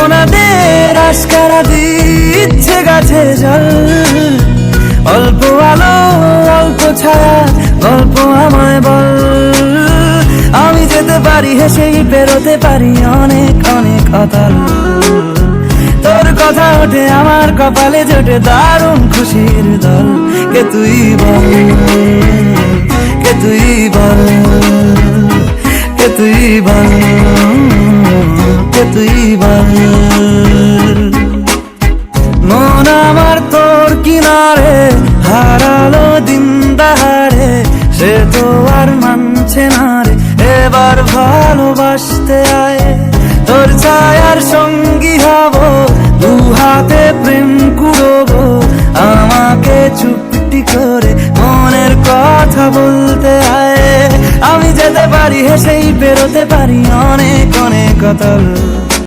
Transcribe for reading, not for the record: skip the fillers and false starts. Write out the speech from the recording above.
মোনাদের আশকারা দিচ্ছে গাছে জল। অল্প আলো অল্প ছায়া গল্প আমায় বল। আমি যেতে পারি হেসেই পেরোতে পারি অনেক অনেক অতল। তোর কথা ওঠে আমার কপালে জোটে দারুণ খুশির দল। কে তুই বল, কে তুই বল, কে তুই বল, কে তুই বল। মন আমার তোর কিনারে হারালো দিন দাহারে, সে তো আর মানছে না রে এবার ভালোবাসতে আয়। তোর ছায়ার সঙ্গী হব, দু হাতে প্রেম কুড়বো, আমাকে চুপটি করে মনের কথা বলতে আয়। আমি যেতে পারি হেসেই পেরোতে পারি অনেক অনেক অতল।